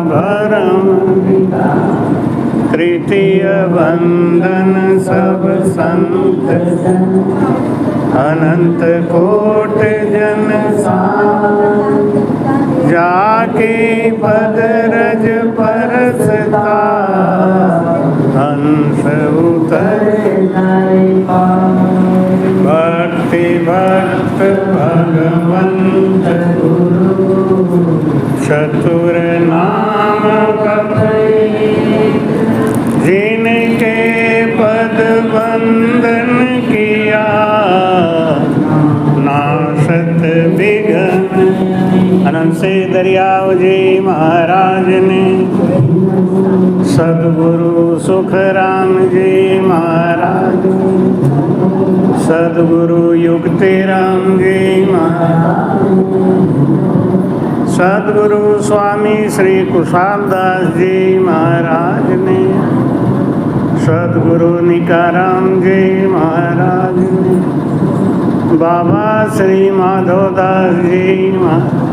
भरम तृतीय बंधन सब संत अनंत कोट जन जाके पद रज परसता हंस उतरे भक्ति भक्त भगवंत चतुर नाम जिनके पद बंदन किया नाशत विघ्न। अनंत से दरियाव जी महाराज ने सदगुरु सुखराम जी महाराज, सदगुरु युक्ति राम जी महाराज, सदगुरु स्वामी श्री कुशालदास जी महाराज ने, सदगुरु निकाराम जी महाराज ने, बाबा श्री माधवदास जी महाराज,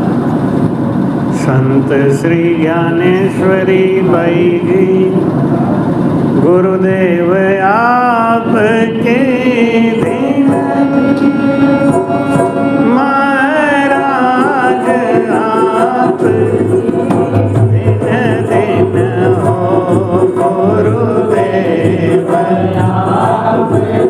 संत श्री ज्ञानेश्वरी बाई जी, गुरुदेव आपके दिन महाराज आप दिन दिन हो गुरुदेव आपके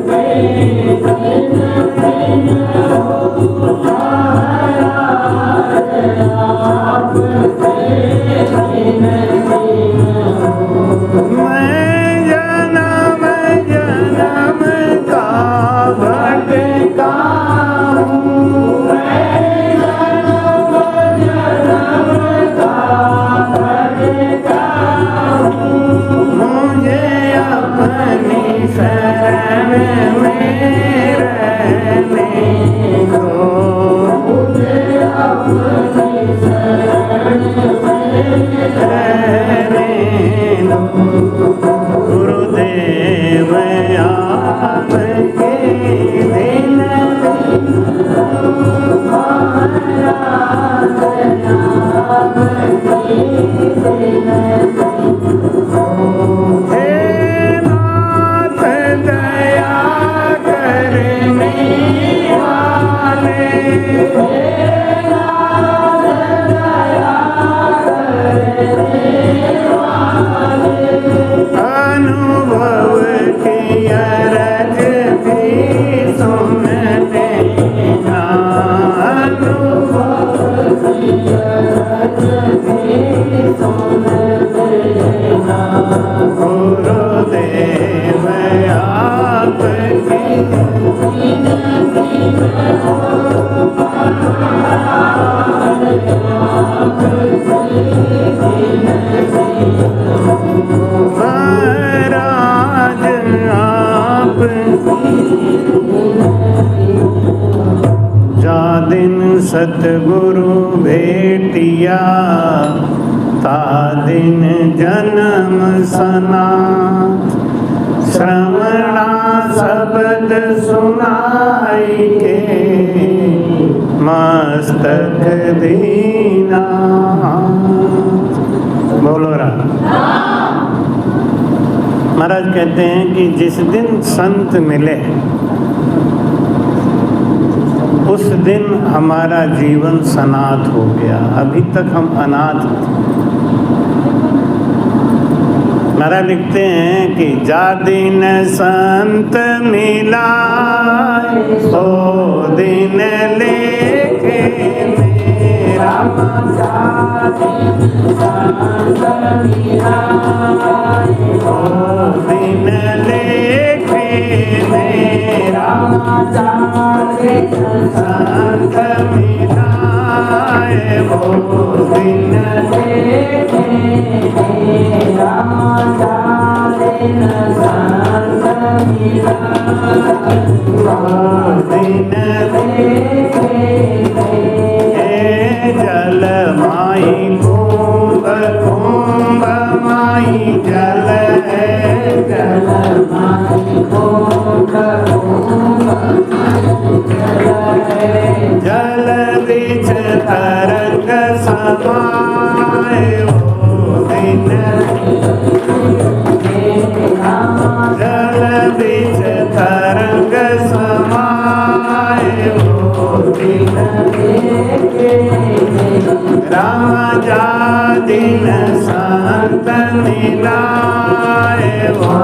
दिन सतगुरु भेटिया ता दिन जन्म सनाथ, श्रवणा शब्द सुनाई के मस्तक दीना। बोलो राम। महाराज कहते हैं कि जिस दिन संत मिले उस दिन हमारा जीवन सनाथ हो गया। अभी तक हम अनाथ थे। महाराज लिखते हैं कि जा दिन संत मिला सो दिन लेके मेरा दिन लेके मेरा संत मिलाए वो दिन लेके मेरा जल माई कुंभ कुंभ माई जल है जल माई कुंभ जल बिच तरंग समाए जल बीच तरंग समाए वो दिन राम जा दिन संत मिलाए वो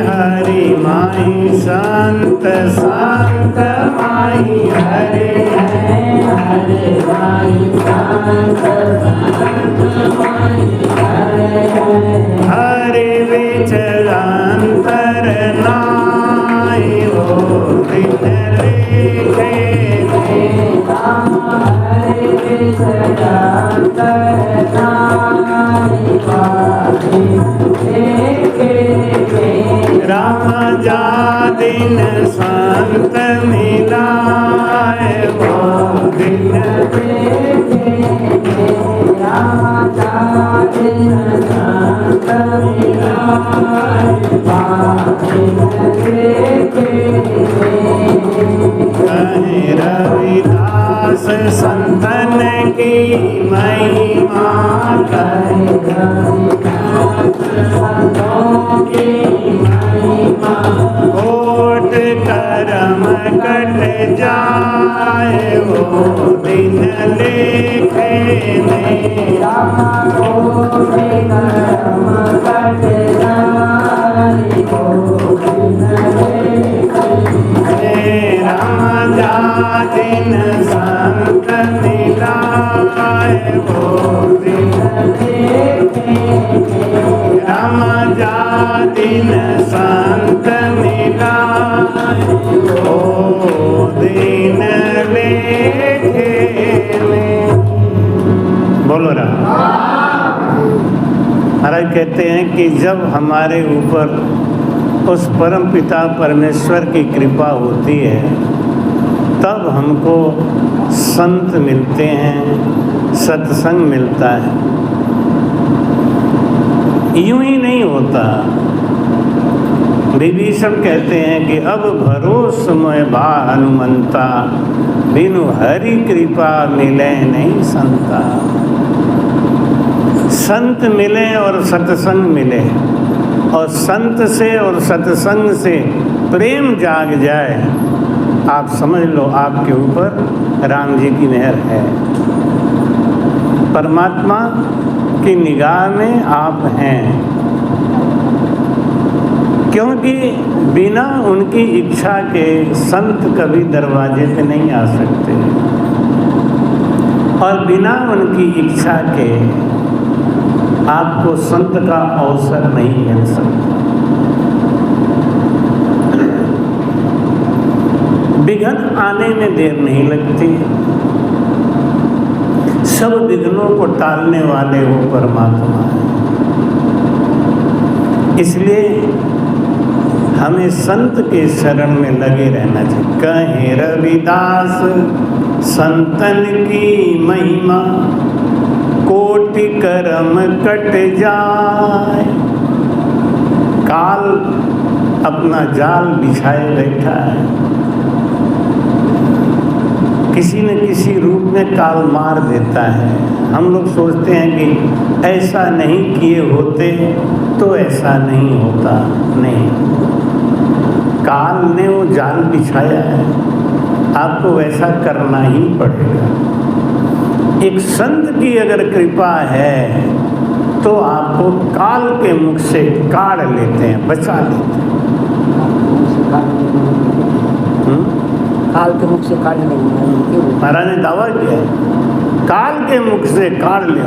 हरि माई संत संत माई हरे हरे माई संत हरे विच अंतर नाई हो दिन लेखे हरे विच अंतर नाई राम जा दिन संत मिलाए वो दिन राम जा दिन संत मिलाए कहे रविदास संतन की महिमा कहे कोट करम कट जाए वो दिन लेखे मेरा कोट करम कट जाए वो दिन लेखे राम जा दिन संत मिलाए वो दिन लेखे राम जा दिन संत मिलाए वो दिन लेखे बोलो राम। महाराज कहते हैं कि जब हमारे ऊपर उस परम पिता परमेश्वर की कृपा होती है तब हमको संत मिलते हैं, सत्संग मिलता है। यूं ही नहीं होता। विभीषण कहते हैं कि अब भरोसमय बा हनुमंता बिनु हरि कृपा मिले नहीं संता। संत मिले और सत्संग मिले और संत से और सत्संग से प्रेम जाग जाए, आप समझ लो आपके ऊपर राम जी की मेहर है। परमात्मा की निगाह में आप हैं, क्योंकि बिना उनकी इच्छा के संत कभी दरवाजे पे नहीं आ सकते और बिना उनकी इच्छा के आपको संत का अवसर नहीं मिल सकता। विघ्न आने में देर नहीं लगती। सब विघ्नों को टालने वाले वो परमात्मा है। इसलिए हमें संत के शरण में लगे रहना चाहिए। कहे रविदास संतन की महिमा कोटि करम कट जाए। काल अपना जाल बिछाए बैठा है, किसी न किसी रूप में काल मार देता है। हम लोग सोचते हैं कि ऐसा नहीं किए होते तो ऐसा नहीं होता। नहीं, काल ने वो जाल बिछाया है, आपको वैसा करना ही पड़ेगा। एक संत की अगर कृपा है तो आपको काल के मुख से काढ़ लेते हैं, बचा लेते हैं। काल के मुख से काढ़ लेंगे। महाराज ने दावा किया है, काल के मुख से काढ़ ले।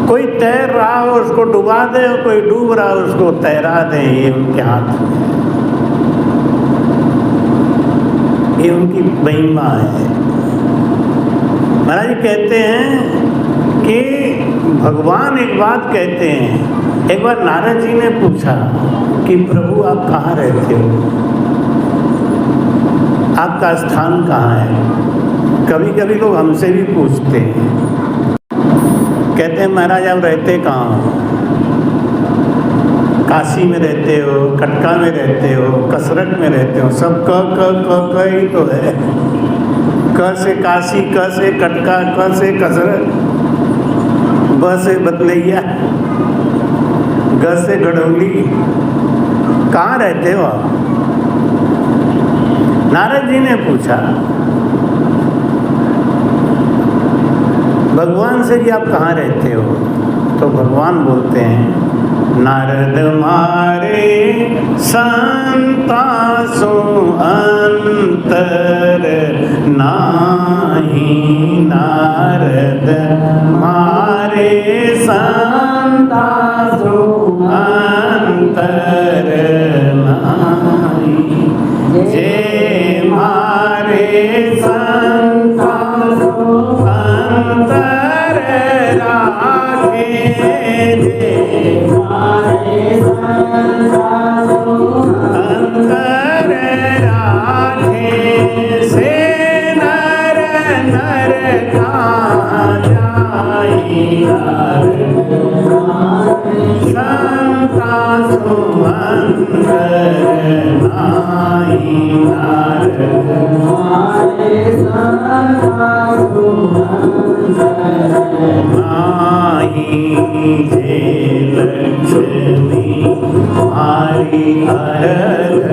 कोई तैर रहा हो उसको डुबा दे और कोई डूब रहा हो उसको तैरा दे, ये उनके हाथ में, ये उनकी महिमा है। महाराज कहते हैं कि भगवान एक बात कहते हैं। एक बार नारद जी ने पूछा कि प्रभु आप कहाँ रहते हो, आपका स्थान कहाँ है। कभी कभी लोग हमसे भी पूछते हैं कहते हैं महाराज आप रहते कहाँ हो? काशी में रहते हो, कटका में रहते हो, कसरत में रहते हो, सब क ही तो है। क से काशी, क से कटका, क से कसरत, ब से बतलैया, ग से गड़ौली। कहाँ रहते हो आप? नारद जी ने पूछा भगवान से कि आप कहाँ रहते हो? तो भगवान बोलते हैं नारद मारे संतासो अंतर नाही, नारद मारे संतासो अंतर नाही, जे मारे संतासो अंतर राखे, अंतर राखे, से नर नर का जाई, संतासु अंतर नाई, जे लक्ष्मी हरि अरघ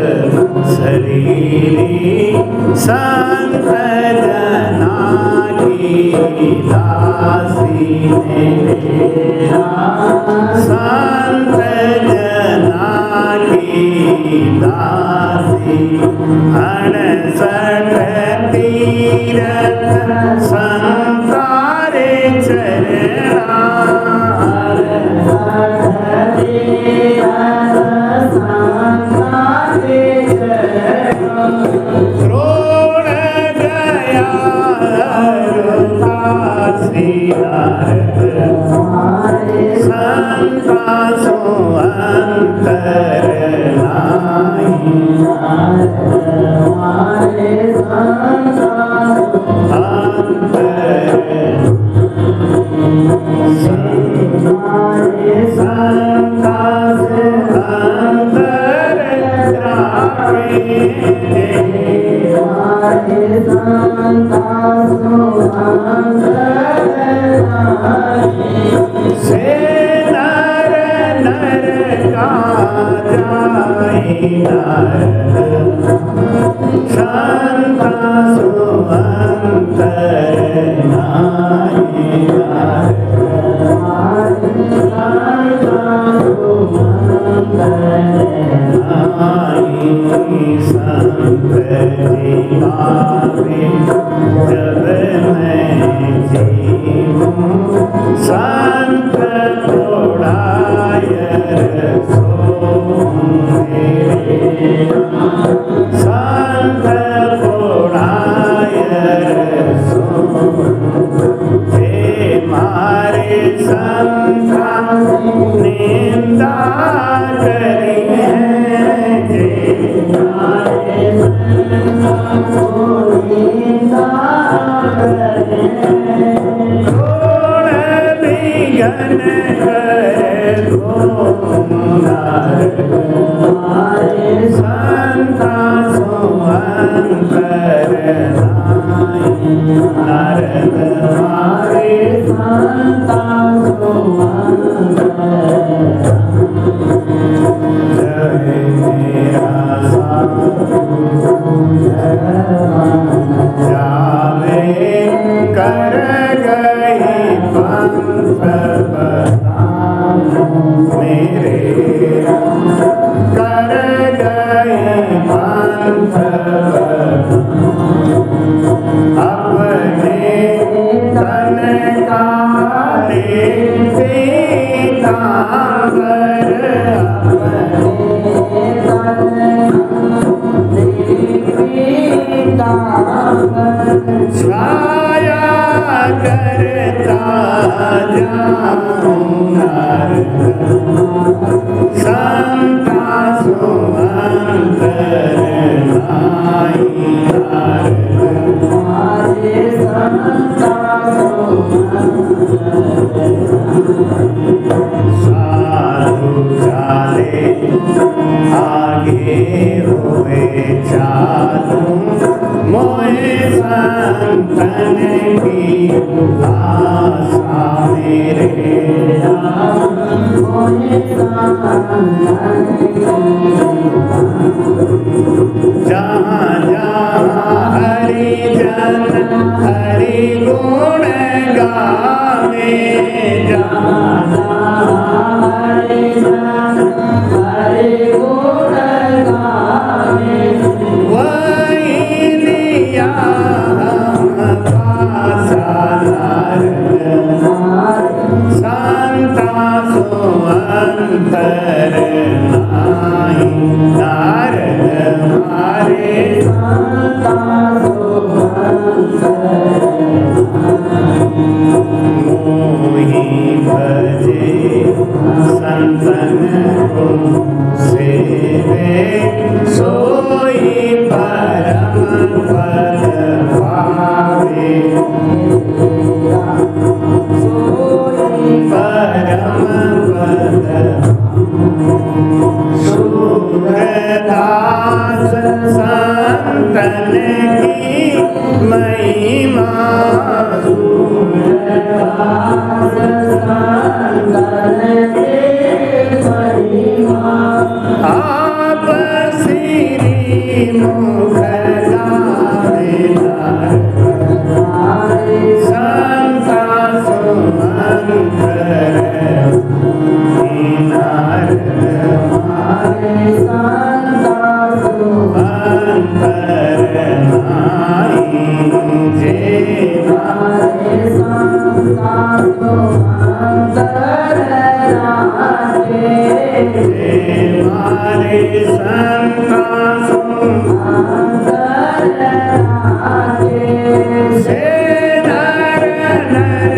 शरीरी, संत जना की दासी मेरा, संत जना की दासी, 68 तीरथ संसारे चरणा, द्रोण गया संतासो अंतर नाही, से नर नर का जाई, संतासु अंतर नाही, संत जी आवे जब मैं जीऊं, संत तोड़ाय सोऊंगे, संत तोड़ाय सोऊंगे, मारे संता निंदा करी है, घोड़ विघन कर संतासो अंतर नाही, नारद मारे संतासो जय मेरा जावे कर गई पंथ बतान, मेरे कर गई पंथ अपने तन का पीतांबर, छाया करता जाऊं नारद, संतासु अंतर नाही, नारद साधु चाले आगे हुए चालू मोहे संतन की आशा मेरे जहाँ जहाँ हरि जन हरि गुण गावे जहाँ हरि जन हरि गुण गावे वही लिया संता सो अंतर नाहि नारद हमारे संता सो मोहि भजे संतन को सेवे सोई परम पद पावे परम पद सूरदास संतन की महिमा सूरदास संतन की महिमा आप श्री मुख संता सुमंतर नारद हमारे संता सुमंतर नाहि जे हमारे संता सुमंतर नाहि जे हमारे संता सुमंतर नाहि से नर नर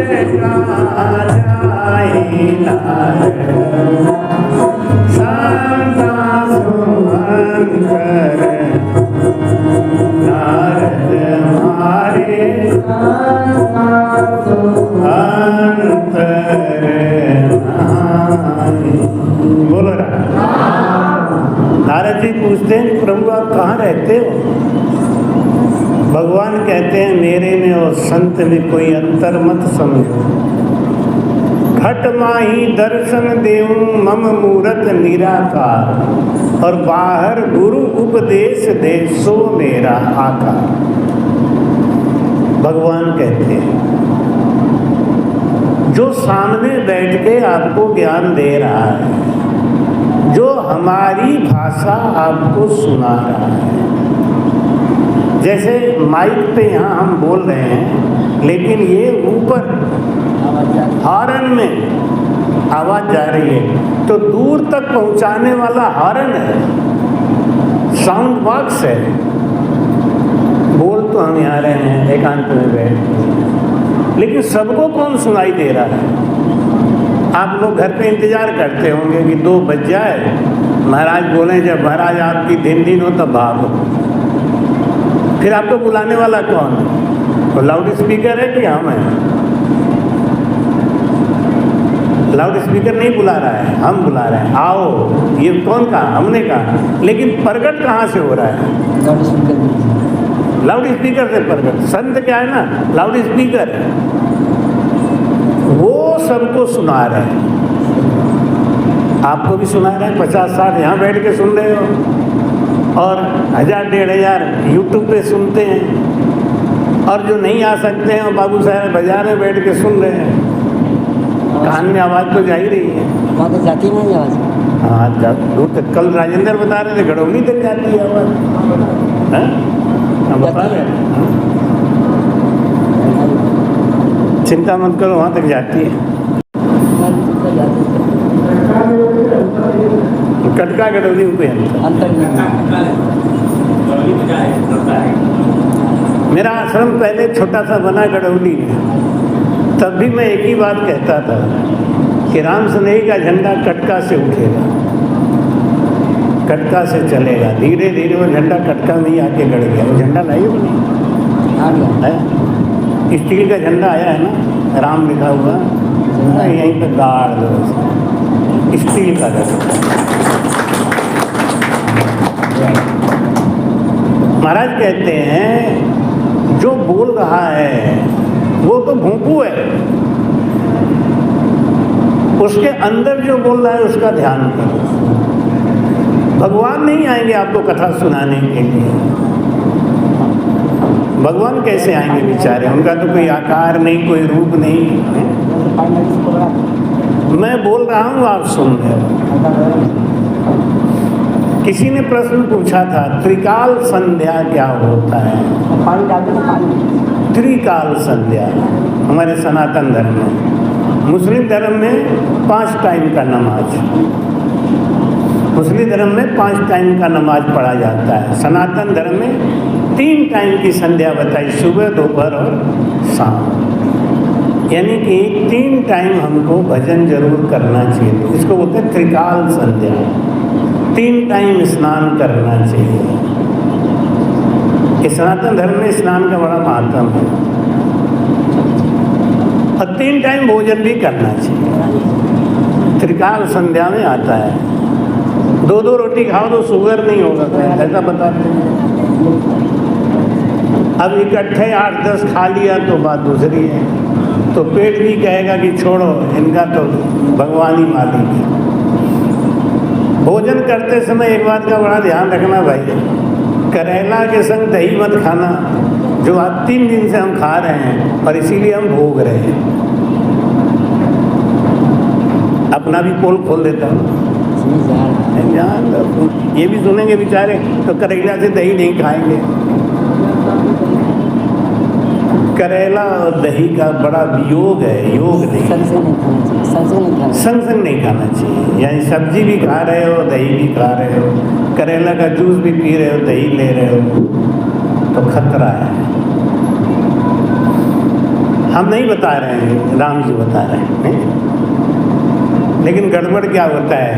संता सुमंकर नारद हमारे अंतर बोलो नारद जी पूछते हैं प्रभु आप कहाँ रहते हो? भगवान कहते हैं मेरे में और संत में कोई अंतर मत समझो। घट माही दर्शन देऊं मम मूरत निराकार और बाहर गुरु उपदेश दे सो मेरा आकार। भगवान कहते हैं जो सामने बैठ के आपको ज्ञान दे रहा है, जो हमारी भाषा आपको सुना रहा है, जैसे माइक पे यहाँ हम बोल रहे हैं लेकिन ये ऊपर हॉर्न में आवाज जा रही है तो दूर तक पहुंचाने वाला हॉर्न है, साउंड बॉक्स है। बोल तो हम यहाँ रहे हैं एकांत में बैठ, लेकिन सबको कौन सुनाई दे रहा है? आप लोग घर पे इंतजार करते होंगे कि 2 बज जाए, महाराज बोले जब महाराज आपकी दिन हो तब भागो। फिर आपको बुलाने वाला कौन है? तो लाउड स्पीकर है कि हम हैं? लाउड स्पीकर नहीं बुला रहा है, हम बुला रहे हैं, आओ। ये कौन कहा? हमने कहा। लेकिन प्रकट कहाँ से हो रहा है? लाउड स्पीकर से प्रकट। संत क्या है ना, लाउड स्पीकर है, वो सबको सुना रहे हैं। आपको भी सुना रहे हैं, 50-60 यहाँ बैठ के सुन रहे हो और 1000-1500 यूट्यूब पे सुनते हैं, और जो नहीं आ सकते हैं बाबू साहब बाजार में बैठ के सुन रहे हैं। कान में आवाज़ तो जा ही रही है, वहाँ तो जाती नहीं आवाज़। हाँ दूर तक। कल राजेंद्र बता रहे थे गड़ौली तक जाती है आवाज़, हम बता रहे हैं। चिंता मत करो, वहाँ तक जाती है। कटका गड़ौली पे अंतर मेरा आश्रम पहले छोटा सा बना गड़ौली में, तब भी मैं एक ही बात कहता था कि राम स्नेही का झंडा कटका से उठेगा, कटका से चलेगा। धीरे धीरे वो झंडा कटका में ही आके गड़ गया। वो झंडा लाइए बोले है, स्टील का झंडा आया है ना, राम लिखा हुआ, यहीं पे गाड़ दो, स्टील का रखो। महाराज कहते हैं जो बोल रहा है वो तो भूपू है, उसके अंदर जो बोल रहा है उसका ध्यान करो। भगवान नहीं आएंगे आपको कथा सुनाने के लिए। भगवान कैसे आएंगे बेचारे, उनका तो कोई आकार नहीं, कोई रूप नहीं। मैं बोल रहा हूँ, आप सुन रहे हो। किसी ने प्रश्न पूछा था त्रिकाल संध्या क्या होता है? त्रिकाल संध्या हमारे सनातन धर्म में, मुस्लिम धर्म में 5 टाइम का नमाज, मुस्लिम धर्म में 5 टाइम का नमाज पढ़ा जाता है। सनातन धर्म में 3 टाइम की संध्या बताई, सुबह, दोपहर और शाम। यानी कि 3 टाइम हमको भजन जरूर करना चाहिए। इसको बोलते हैं त्रिकाल संध्या। 3 टाइम स्नान करना चाहिए। इस सनातन धर्म में स्नान का बड़ा महत्व है। और 3 टाइम भोजन भी करना चाहिए। त्रिकाल संध्या में आता है 2-2 रोटी खाओ तो शुगर नहीं होगा, ऐसा बताते हैं। अब इकट्ठे 8-10 खा लिया तो बात दूसरी है, तो पेट भी कहेगा कि छोड़ो, इनका तो भगवान ही मालिक है। भोजन करते समय एक बात का बड़ा ध्यान रखना भाई, करेला के संग दही मत खाना, जो आज 3 दिन से हम खा रहे हैं और इसीलिए हम भोग रहे हैं। अपना भी पोल खोल देता हूँ, ये भी सुनेंगे बेचारे तो करेला से दही नहीं खाएंगे। करेला और दही का बड़ा योग है, योग नहीं, संग नहीं खाना चाहिए। यानी सब्जी भी खा रहे हो, दही भी खा रहे हो, करेला का जूस भी पी रहे हो, दही ले रहे हो, तो खतरा है। हम नहीं बता रहे हैं, राम जी बता रहे हैं। लेकिन गड़बड़ क्या होता है,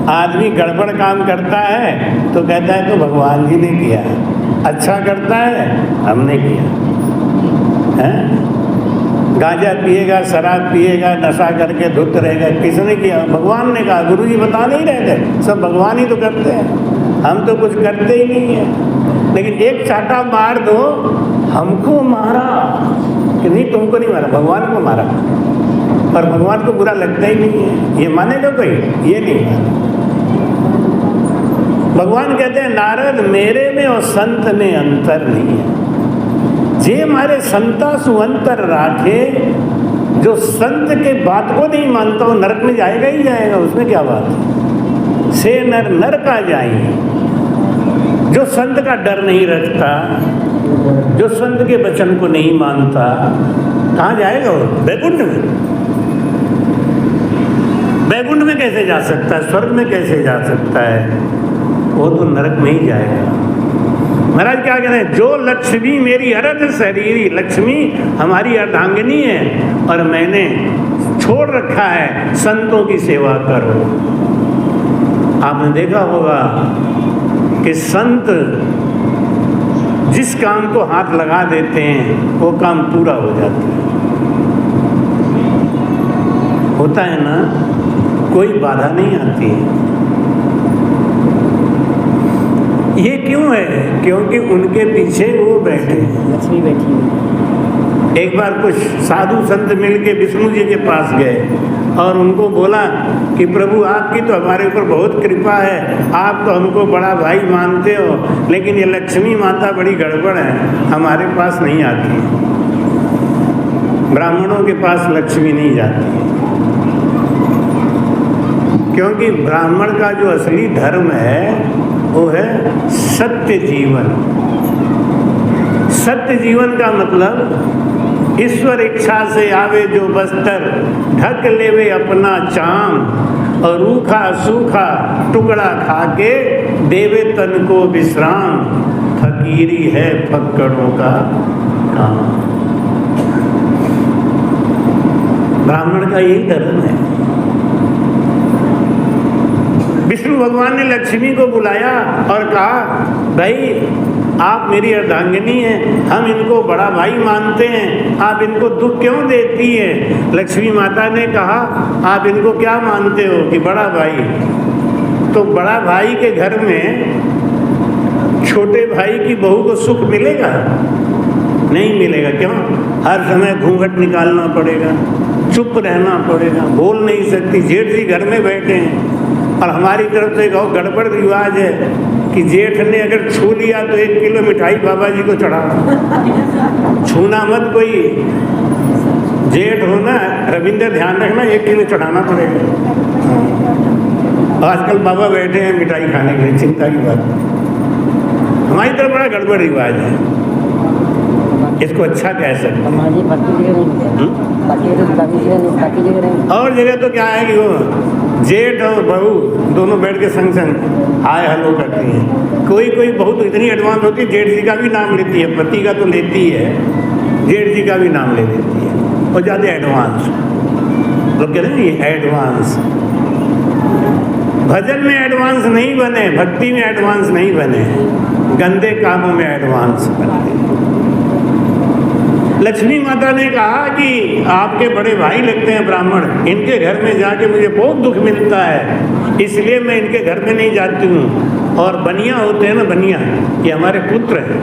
आदमी गड़बड़ काम करता है तो कहता है तो भगवान जी ने किया, अच्छा करता है हमने किया है। गांजा पिएगा, शराब पिएगा, नशा करके धुत रहेगा, किसने किया? भगवान ने कहा। गुरु जी बता नहीं रहे थे, सब भगवान ही तो करते हैं, हम तो कुछ करते ही नहीं है। लेकिन एक चाटा मार दो, हमको मारा कि नहीं, तुमको नहीं मारा, भगवान को मारा, पर भगवान को बुरा लगता ही नहीं है। ये मानेगा कोई? ये नहीं माने। भगवान कहते हैं नारद मेरे में और संत में अंतर नहीं है। जे हमारे संता सुअंतर राखे, जो संत के बात को नहीं मानता वो नरक में जाएगा ही जाएगा, उसमें क्या बात है। से नर नर का जाएंगे। जो संत का डर नहीं रखता, जो संत के वचन को नहीं मानता, कहाँ जाएगा वो? बैकुंठ में। बैकुंठ में कैसे जा सकता है? स्वर्ग में कैसे जा सकता है? वो तो नरक में ही जाएगा। महाराज क्या कह रहे हैं? जो लक्ष्मी मेरी अर्ध शरीरी, लक्ष्मी हमारी अर्धांगिनी है और मैंने छोड़ रखा है संतों की सेवा करो। आपने देखा होगा कि संत जिस काम को हाथ लगा देते हैं वो काम पूरा हो जाता है। होता है ना, कोई बाधा नहीं आती है। ये क्यों है? क्योंकि उनके पीछे वो बैठे, लक्ष्मी बैठी है। एक बार कुछ साधु संत मिलके विष्णु जी के पास गए और उनको बोला कि प्रभु आपकी तो हमारे ऊपर बहुत कृपा है, आप तो हमको बड़ा भाई मानते हो, लेकिन ये लक्ष्मी माता बड़ी गड़बड़ है, हमारे पास नहीं आती। ब्राह्मणों के पास लक्ष्मी नहीं जाती, क्योंकि ब्राह्मण का जो असली धर्म है वो है सत्य जीवन। सत्य जीवन का मतलब ईश्वर इच्छा से आवे जो बस्तर, ढक लेवे अपना चाम, और रूखा सूखा टुकड़ा खाके देवे तन को विश्राम, फकीरी है फक्कड़ों का काम। ब्राह्मण का यही धर्म है। विष्णु भगवान ने लक्ष्मी को बुलाया और कहा भाई आप मेरी अर्धांगिनी हैं, हम इनको बड़ा भाई मानते हैं, आप इनको दुख क्यों देती हैं? लक्ष्मी माता ने कहा, आप इनको क्या मानते हो कि बड़ा भाई? तो बड़ा भाई के घर में छोटे भाई की बहू को सुख मिलेगा? नहीं मिलेगा। क्यों? हर समय घूंघट निकालना पड़ेगा, चुप रहना पड़ेगा, बोल नहीं सकती। जेठ जी घर में बैठे हैं और हमारी तरफ से कहो गड़बड़ रिवाज है कि जेठ ने अगर छू लिया तो 1 किलो मिठाई बाबा जी को चढ़ा। छूना मत कोई। जेठ हो ना, रविंद्र ध्यान रखना, 1 किलो चढ़ाना पड़ेगा। आजकल बाबा बैठे हैं मिठाई खाने के लिए, चिंता की बात। हमारी तरफ बड़ा गड़बड़ रिवाज है, इसको अच्छा कह सकते हैं। और जगह तो क्या है कि वो जेठ और बहू दोनों बैठ के संग संग हाय हेलो करती हैं। कोई कोई बहू तो इतनी एडवांस होती है, जेठ जी का भी नाम लेती है, पति का तो लेती है, जेठ जी का भी नाम ले लेती है, और ज़्यादा एडवांस। लोग कहते हैं ये एडवांस। भजन में एडवांस नहीं बने, भक्ति में एडवांस नहीं बने, गंदे कामों में एडवांस बने। लक्ष्मी माता ने कहा कि आपके बड़े भाई लगते हैं ब्राह्मण, इनके घर में जाके मुझे बहुत दुख मिलता है, इसलिए मैं इनके घर में नहीं जाती हूँ। और बनिया होते हैं ना, बनिया, ये हमारे पुत्र हैं।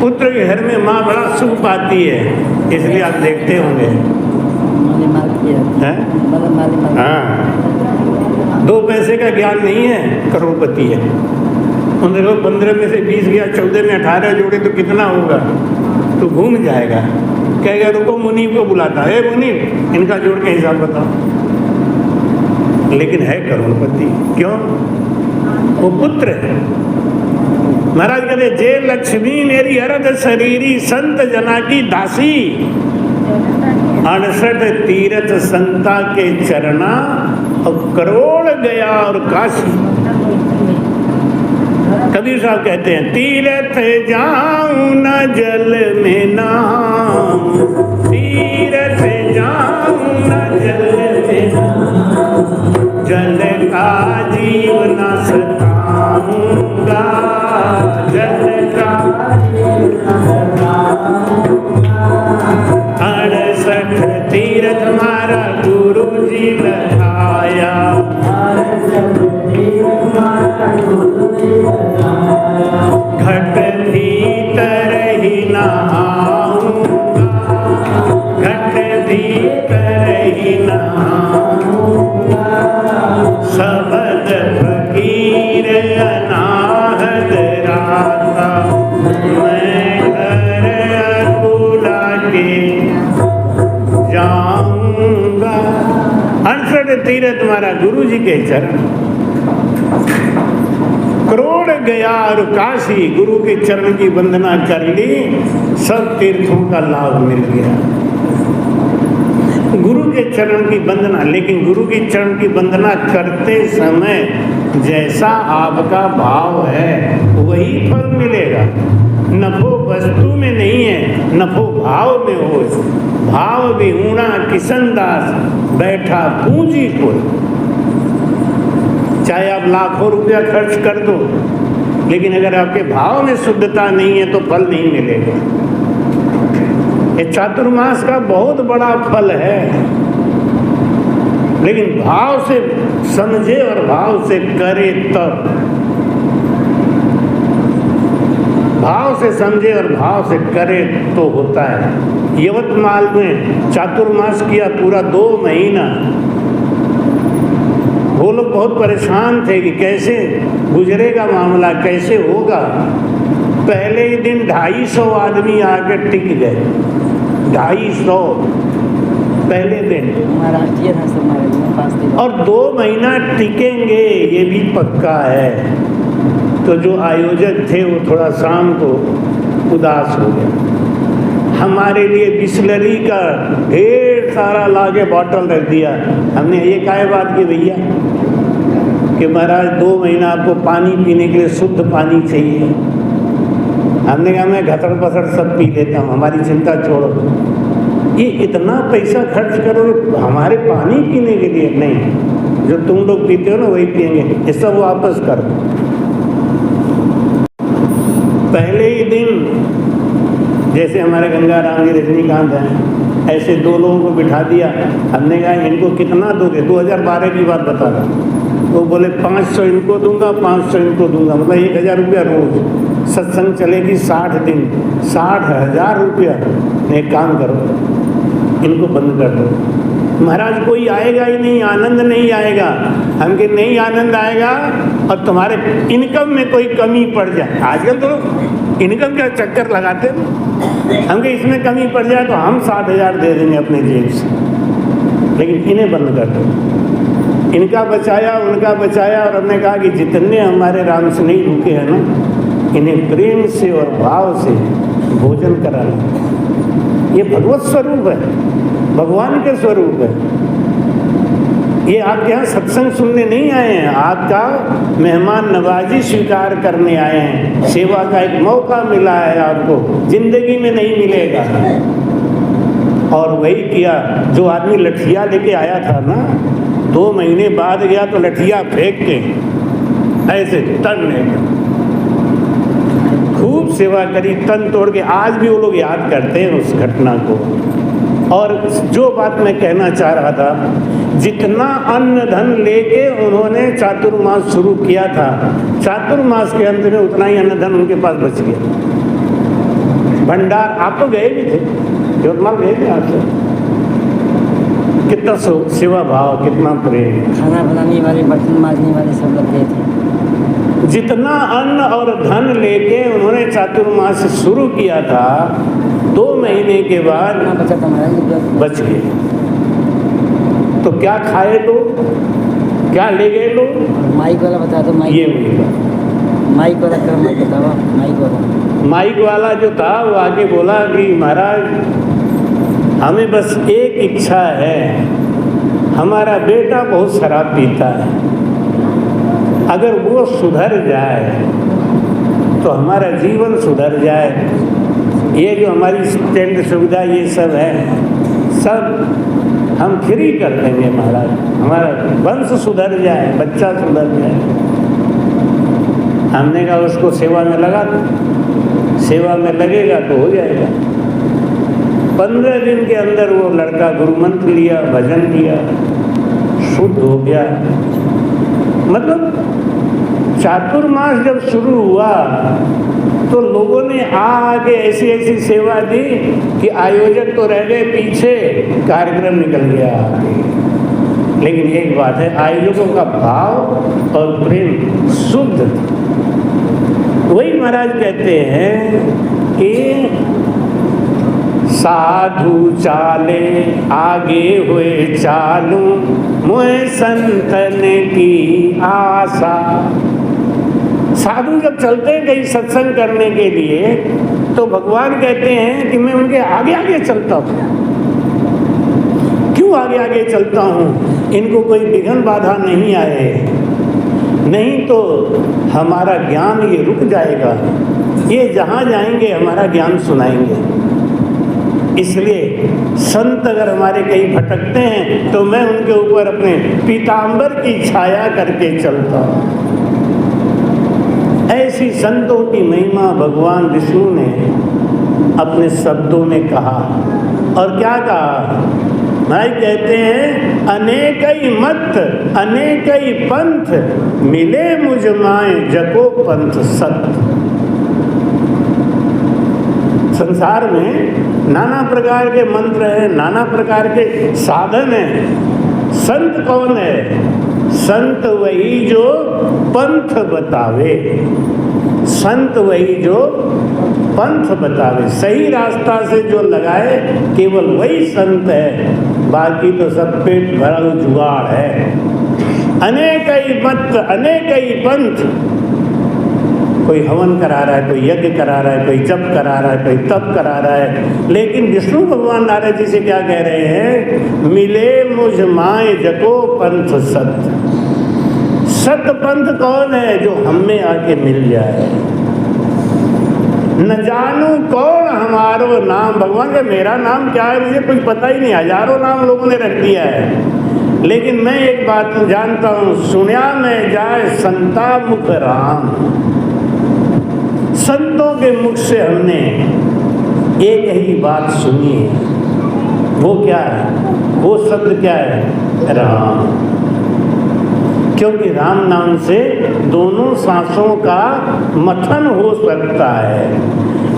पुत्र के घर में माँ बड़ा सुख पाती है, इसलिए आप देखते होंगे। हाँ, 2 पैसे का ज्ञान नहीं है, करोड़पति है। उन लोग 15 में से 20 गया, 14 में 18 जोड़े तो कितना होगा? तो घूम जाएगा। कहेगा रुको, मुनीब को बुलाता है, मुनीब इनका जोड़ के हिसाब बताओ। लेकिन है करोड़पति। क्यों? वो पुत्र है। महाराज कहते, जे लक्ष्मी मेरी अरद शरीरी, संत जना की दासी, 68 तीर्थ संता के चरना, और करोड़ गया और काशी। कबीर साहब कहते हैं, तीर्थ जाऊं न जल में नाऊं, तीर्थ जाऊं न जल में नाऊं, जल का जीवन सताऊंगा, जल का जीवन सताऊंगा। 68 तीर्थ मारा गुरु जी लगाया, घट भीतर ही नहाऊंगा, घट भीतर ही नहाऊंगा, शबद फकीर अनाहत राता, मैं घर बुला के जाऊंगा। 68 तीर्थ तुम्हारा गुरु जी के चरण, करोड़ गया और काशी, गुरु के चरण की वंदना कर ली, सब तीर्थों का लाभ मिल गया। गुरु के चरण की वंदना, लेकिन गुरु के चरण की वंदना करते समय जैसा आपका भाव है वही फल मिलेगा। नफो वस्तु में नहीं है, नफो भाव में हो। भाव विहूणा किशन दास, बैठा पूंजीपुर। चाहे आप लाखों रुपया खर्च कर दो, लेकिन अगर आपके भाव में शुद्धता नहीं है तो फल नहीं मिलेगा। ये चातुर्मास का बहुत बड़ा फल है, लेकिन भाव से समझे और भाव से करे तब। भाव से समझे और भाव से करे तो होता है। यवतमाल में चातुर्मास किया पूरा 2 महीना। वो लोग बहुत परेशान थे कि कैसे गुजरेगा मामला, कैसे होगा। पहले ही दिन 250 आदमी आकर टिक गए। 250 पहले दिन। महाराष्ट्रीय था सब हमारे। और 2 महीना टिकेंगे ये भी पक्का है। तो जो आयोजक थे वो थोड़ा शाम को उदास हो गए। हमारे लिए बिस्लरी का ढेर सारा लाके बॉटल रख दिया। हमने ये काहे बात की भैया कि महाराज 2 महीना आपको पानी पीने के लिए शुद्ध पानी चाहिए। हमने कहा मैं घसड़ पसड़ सब पी लेता हूँ, हमारी चिंता छोड़ो। ये इतना पैसा खर्च करोगे हमारे पानी पीने के लिए? नहीं, जो तुम लोग पीते हो ना वही पियेंगे, ये सब वापस करो। पहले ही दिन जैसे हमारे गंगा राम जी रजनीकांत हैं, ऐसे दो लोगों को बिठा दिया। हमने कहा इनको कितना दोगे? 2012 की बात बता रहा। वो बोले 500 इनको दूंगा, 500 इनको दूंगा, मतलब 1000 रुपया रोज। सत्संग चलेगी 60 दिन, 60,000 रुपया। एक काम करो, इनको बंद कर दो। महाराज कोई आएगा ही नहीं, आनंद नहीं आएगा। हम के नहीं आनंद आएगा और तुम्हारे इनकम में कोई कमी पड़ जाए। आजकल तो इनकम का चक्कर लगाते हैं। हमके इसमें कमी पड़ जाए तो हम 60,000 दे देंगे अपने जेब से, लेकिन इन्हें बंद कर दो। इनका बचाया, उनका बचाया, और हमने कहा कि जितने हमारे राम से नहीं रुके हैं ना, इन्हें प्रेम से और भाव से भोजन कराना। ये भगवत स्वरूप है, भगवान के स्वरूप है। ये आपके यहाँ सत्संग सुनने नहीं आए हैं, आपका मेहमान नवाजी स्वीकार करने आए हैं। सेवा का एक मौका मिला है आपको, जिंदगी में नहीं मिलेगा। और वही किया जो आदमी लठिया लेके आया था ना, 2 महीने बाद गया तो लठिया फेंक के ऐसे तन खूब सेवा करी, तन तोड़ के। आज भी वो लोग याद करते हैं उस घटना को। और जो बात मैं कहना चाह रहा था, जितना अन्न धन लेके उन्होंने चातुर्मास शुरू किया था, चातुर्मास के अंत में उतना ही अन्न धन उनके पास बच गया। भंडार, आप तो गए भी थे, यवतमाल गए थे आपसे। कितना सेवा भाव, कितना प्रेम। खाना बनाने वाले, बर्तन मांजने वाले सब लोग गए थे। जितना अन्न और धन लेके उन्होंने चातुर्मास शुरू किया था, 2 महीने के बाद बचा था महाराज, बच गए। तो क्या खाए लोग, क्या ले गए लोग? माइक वाला बता दो। ये मिलेगा माइक वाला क्रम मत बताओ। माइक वाला, माइक वाला जो था वो आगे बोला कि महाराज हमें बस एक इच्छा है, हमारा बेटा बहुत शराब पीता है, अगर वो सुधर जाए तो हमारा जीवन सुधर जाए। ये जो हमारी स्टैंड सुविधा ये सब है, सब हम फ्री कर देंगे महाराज, हमारा वंश सुधर जाए, बच्चा सुधर जाए। हमने कहा उसको सेवा में लगा दो, सेवा में लगेगा तो हो जाएगा। 15 दिन के अंदर वो लड़का गुरु मंत्र लिया, भजन किया, शुद्ध हो गया। मतलब चातुर्मास जब शुरू हुआ तो लोगों ने आगे ऐसी ऐसी सेवा दी कि आयोजक तो रह गए पीछे, कार्यक्रम निकल गया आगे। लेकिन एक बात है, आयोजकों का भाव और प्रेम शुद्ध। वही महाराज कहते हैं कि साधु चाले आगे हुए चालू, मोहे संतन की आशा। साधु जब चलते हैं कहीं सत्संग करने के लिए तो भगवान कहते हैं कि मैं उनके आगे आगे चलता हूँ। क्यों आगे आगे चलता हूँ? इनको कोई विघ्न बाधा नहीं आए, नहीं तो हमारा ज्ञान ये रुक जाएगा। ये जहाँ जाएंगे हमारा ज्ञान सुनाएंगे। इसलिए संत अगर हमारे कहीं भटकते हैं तो मैं उनके ऊपर अपने पीतांबर की छाया करके चलता हूँ। ऐसी संतों की महिमा भगवान विष्णु ने अपने शब्दों में कहा। और क्या कहा? भाई कहते हैं अनेकई मत अनेकई पंथ, मिले मुझ माए जको पंथ सत्य। संसार में नाना प्रकार के मंत्र हैं, नाना प्रकार के साधन हैं। संत कौन है? संत वही जो पंथ बतावे, संत वही जो पंथ बतावे, सही रास्ता से जो लगाए, केवल वही संत है। बाकी तो सब पेट भरा जुगाड़ है। अनेकई मत अनेकई पंथ, कोई हवन करा रहा है, कोई यज्ञ करा रहा है, कोई जप करा रहा है, कोई तप करा रहा है। लेकिन विष्णु भगवान नारद जी से क्या कह रहे हैं? मिले मुझ माए जको पंथ सत्य। सत्य पंथ कौन है? जो हम में आके मिल जाए। न जानू कौन हमारो नाम। भगवान का मेरा नाम क्या है मुझे कुछ पता ही नहीं, हजारों नाम लोगों ने रख दिया है। लेकिन मैं एक बात जानता हूँ, सुन्या में जाए संता मुख राम। संतों के मुख से हमने एक ही बात सुनी है, वो क्या है? वो शब्द क्या है? राम। क्योंकि राम नाम से दोनों सांसों का मथन हो सकता है।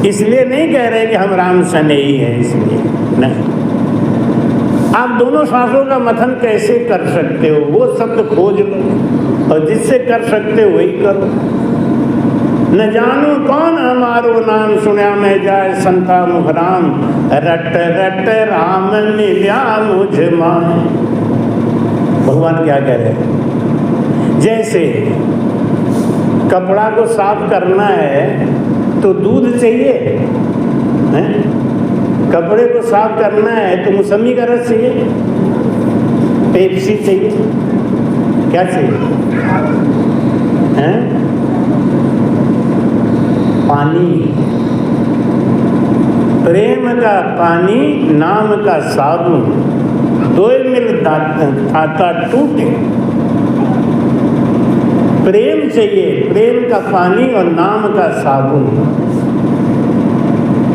इसलिए नहीं कह रहे कि हम राम स्नेही हैं, इसलिए नहीं। आप दोनों सांसों का मथन कैसे कर सकते हो? वो शब्द खोज लो और जिससे कर सकते हो वही करो। न जानू कौन हमारो नाम, सुना मैं जाए संता मुख राम, रट रट राम मिल्या मुझ माए। भगवान क्या कह रहे हैं? जैसे कपड़ा को साफ करना है तो दूध चाहिए, हैं? कपड़े को साफ करना है तो मौसमी का रस चाहिए, पेप्सी चाहिए, क्या चाहिए? हैं? पानी। प्रेम का पानी, नाम का साबुन, दो मिल खाता टूटे। प्रेम चाहिए, प्रेम का पानी और नाम का साबुन।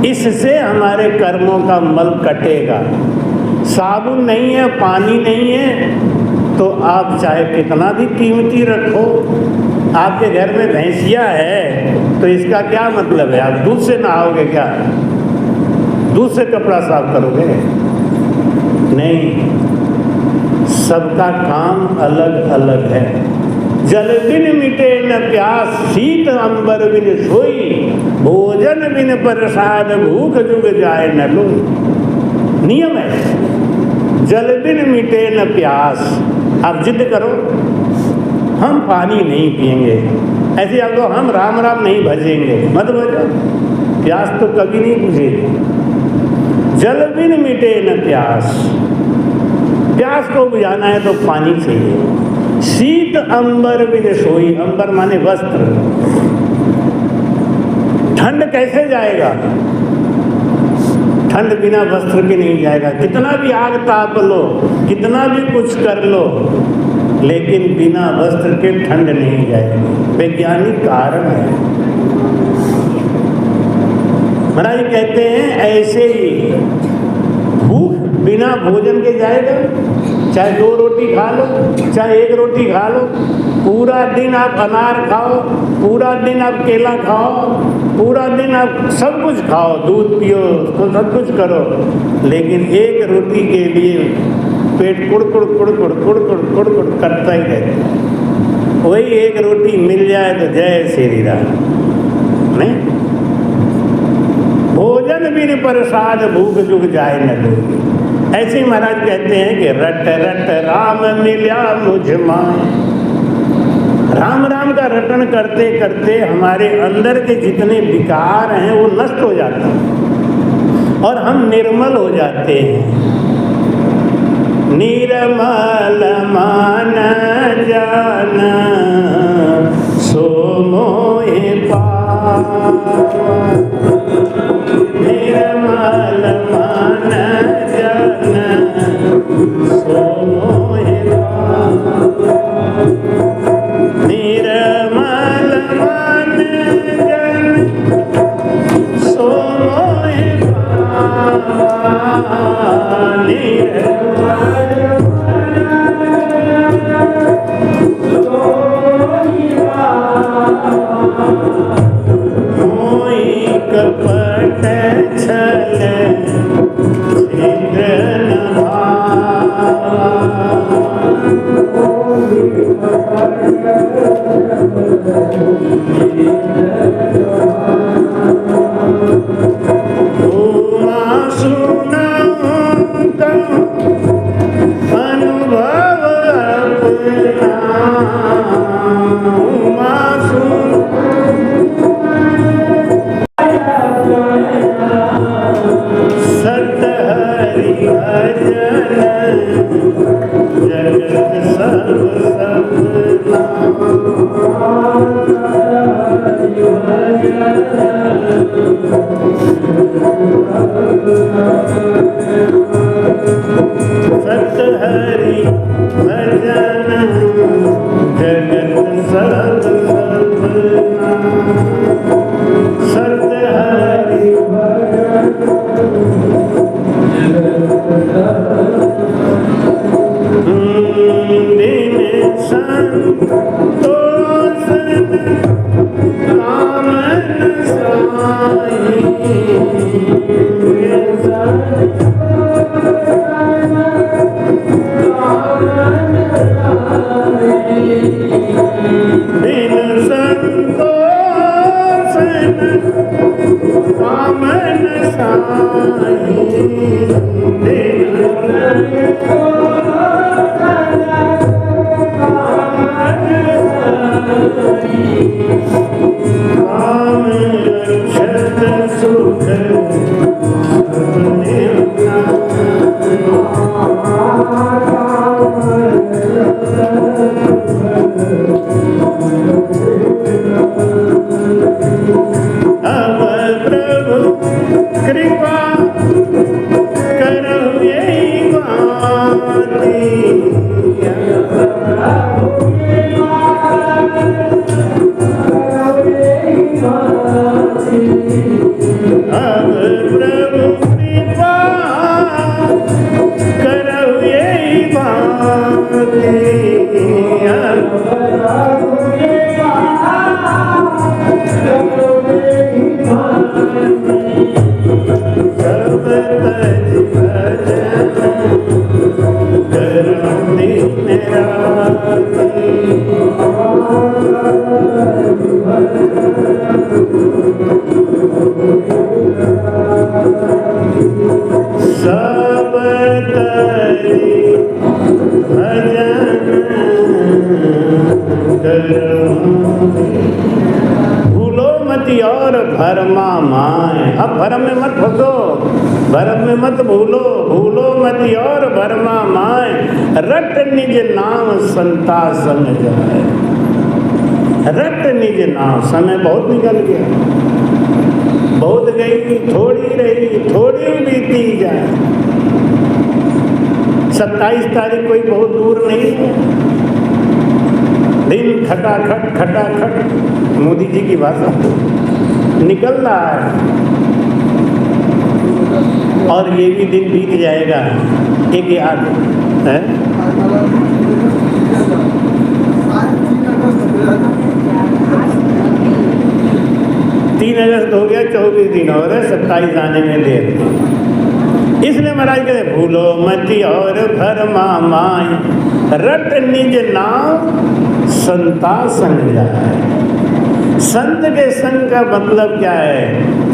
इससे हमारे कर्मों का मल कटेगा। साबुन नहीं है, पानी नहीं है, तो आप चाहे कितना भी कीमती रखो, आपके घर में भैंसिया है तो इसका क्या मतलब है? आप दूध से नहाओगे क्या? दूध से कपड़ा साफ करोगे? नहीं, सबका काम अलग अलग है। जल बिन मिटे न प्यास, शीत अंबर बिन सोई, भोजन बिन प्रसाद, भूख जुग जाए न लोई। नियम है, जल बिन मिटे न प्यास। आप जिद करो हम पानी नहीं पिएंगे, ऐसे आप तो हम राम राम नहीं भजेंगे, मत भजो, प्यास तो कभी नहीं बुझेगी। जल बिन मिटे न प्यास, प्यास को बुझाना है तो पानी चाहिए। शीत अंबर बिन सोई, अंबर माने वस्त्र। ठंड कैसे जाएगा? ठंड बिना वस्त्र के नहीं जाएगा। कितना भी आग ताप लो, कितना भी कुछ कर लो, लेकिन बिना वस्त्र के ठंड नहीं जाएगी। वैज्ञानिक कारण है। महाराज कहते हैं ऐसे ही भूख बिना भोजन के जाएगा। चाहे 2 रोटी खा लो, चाहे 1 रोटी खा लो, पूरा दिन आप अनार खाओ, पूरा दिन आप केला खाओ, पूरा दिन आप सब कुछ खाओ, दूध पियो, तो सब कुछ करो, लेकिन 1 रोटी के लिए पेट कुड़कुड़ कुड़कुड़ कुड़कुड़ कुड़कुड़ करता ही रहता। वही 1 रोटी मिल जाए तो जय श्री राम। नहीं, भोजन बिन प्रसाद, भूख जुग जाए न लोई। ऐसे ही महाराज कहते हैं कि रट रट राम मिल्या मुझ माए। राम राम का रटन करते करते हमारे अंदर के जितने विकार हैं वो नष्ट हो जाते हैं और हम निर्मल हो जाते हैं। निर्मल मान जान सो मोहि पावा, निर्मल मान जान सो मोहि पावा, निर्मल मान जान सो मोहि पावा, निर्मल कपट छल छिद्र न अनुभव अपना, सतहरि भजन जगत सब सपना, बिन संतोष कामन साई काम रक्षत सुख अब प्रभु कृपा करो यही बाती अब प्रभु कृपा करो यही बाती सब तज भजन करो दिन राति सब तज भजन करो भूलो मति और भरमा माए। अब भरम में मत फंसो, भरम में मत भूलो, भूलो मति और भरमा माए। रट निज नाम संता संग जाए, रट निज नाम। समय बहुत निकल गया, बहुत गई थोड़ी रही, थोड़ी बीती जाए। 27 तारीख कोई बहुत दूर नहीं है। दिन खटाखट खटाखट, मोदी जी की भाषा, निकल रहा है और ये भी दिन बीत जाएगा। एक याद है 3 अगस्त हो गया, 24 दिन और 27 आने में देर। इसलिए महाराज कहते भूलो मति और भरमा माय, रट निज नाम संता संग जाए। संत के संग का मतलब क्या है?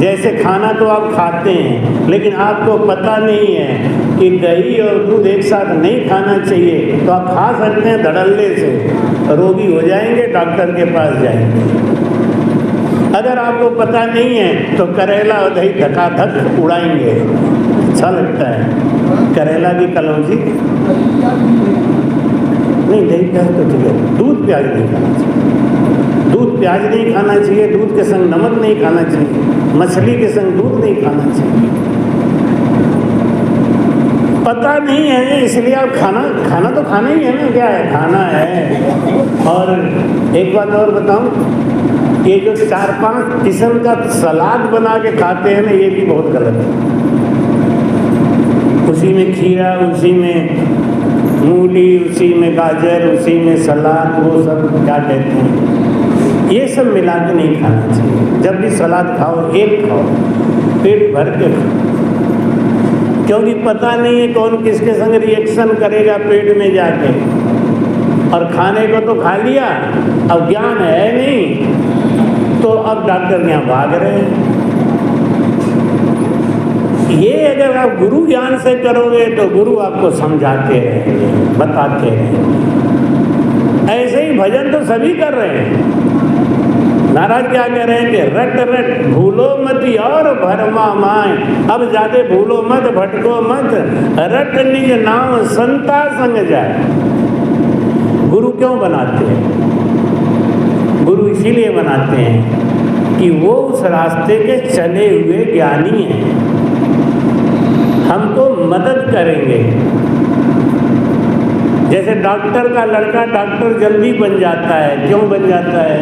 जैसे खाना तो आप खाते हैं, लेकिन आपको पता नहीं है कि दही और दूध एक साथ नहीं खाना चाहिए, तो आप खा सकते हैं धड़ल्ले से, रोगी हो जाएंगे, डॉक्टर के पास जाएंगे। अगर आपको पता नहीं है तो करेला और दही धकाधक उड़ाएंगे, अच्छा लगता है। करेला की कलौंजी नहीं, दही प्याज तो ठीक है, दूध प्याज नहीं खाना चाहिए, दूध प्याज नहीं खाना चाहिए, दूध के संग नमक नहीं खाना चाहिए, मछली के संग दूध नहीं खाना चाहिए। पता नहीं है इसलिए आप खाना तो खाना ही है ना, क्या है खाना है। और एक बात और बताऊं, ये जो 4-5 किस्म का सलाद बना के खाते हैं ना, ये भी बहुत गलत है। उसी में खीरा, उसी में मूली, उसी में गाजर, उसी में सलाद, वो सब क्या कहते हैं, ये सब मिला के नहीं खाना चाहिए। जब भी सलाद खाओ, एक खाओ, पेट भर के खाओ, क्योंकि पता नहीं है कौन किसके संग रिएक्शन करेगा पेट में जाके। और खाने को तो खा लिया, अब ज्ञान है नहीं, तो अब डॉक्टर के यहाँ भाग रहे हैं। ये अगर आप गुरु ज्ञान से करोगे तो गुरु आपको समझाते रहेंगे, बताते रहेंगे। ऐसे ही भजन तो सभी कर रहे हैं। महाराज क्या कह रहे हैं कि रट रट भूलो मति और भरमा माय। अब ज्यादा भूलो मत, भटको मत, रट निज नाम संता संग जाए। गुरु क्यों बनाते हैं? गुरु इसीलिए बनाते हैं कि वो उस रास्ते के चले हुए ज्ञानी हैं, हमको मदद करेंगे। जैसे डॉक्टर का लड़का डॉक्टर जल्दी बन जाता है, क्यों बन जाता है?